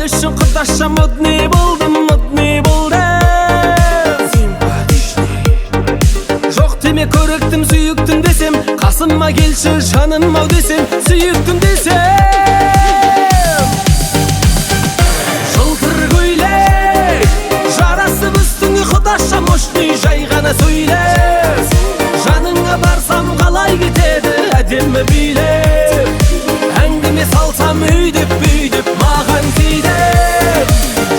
үшін құдаша модный болдым, модный болдым. Симпатичный жоқ деме көріктім, сүйіктім десем, қасыма келші жаным ау десем, сүйіктім десем. Жылтыр көйлек жарасып үстіңе құдаша мощный, жай ғана сөйлеп. Жаныңа барсам қалай кетеді әдемі билеп. Әңгіме салсам өйдеп бүйдеп маған тиді.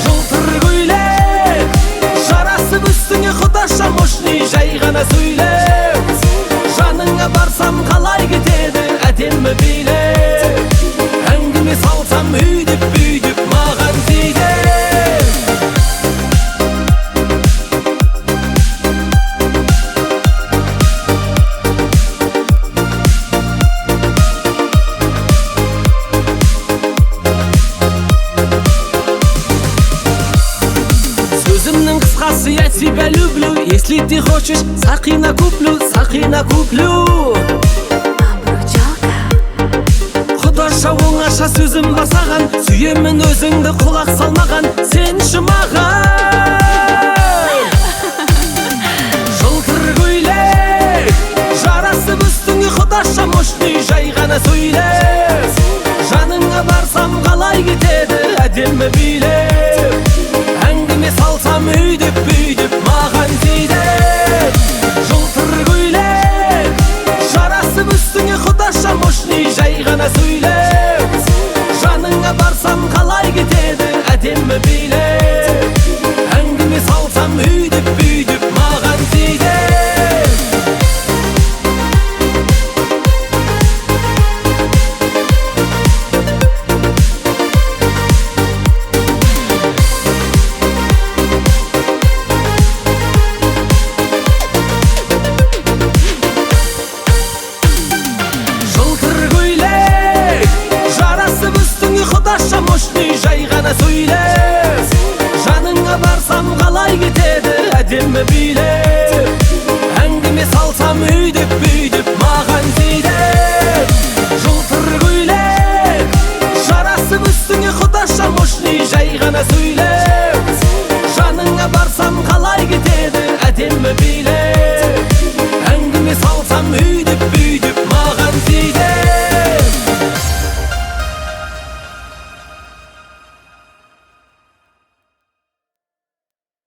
Жылтыр көйлек жарасып үстіңе құдаша мощный, жай ғана сөйлеп. Жаныңа барсам қалай кетеді әдемі билеп. Әңгіме салсам өйдеп бүйдеп маған тиді. Сөзімнің қысқасы, я тебя люблю. Если ты хочешь, сақина куплю, сақина куплю. Құдаша оңаша сөзім бар саған, сүйемін өзіңді құлақ салмаған, сен үшін маған. Жылтыр көйлек жарасып үстіңе құдаша мощный, жай ғана сөйлеп. Жаныңа барсам қалай кетеді әдемі билеп. Әңгіме салсам өйдеп бүйдеп маған тиді. Жылтыр көйлек жарасып үстіңе құдаша мощный, жай ғана сөйлеп. Жаныңа барсам қалай кетеді әдемі билеп. Әңгіме салсам өйдеп бүйдеп маған тиді. Құдаша мощный, жай ғана сөйлеп. Жаныңа барсам қалай кетеді әдемі билеп. Әңгіме салсам өйдеп бүйдеп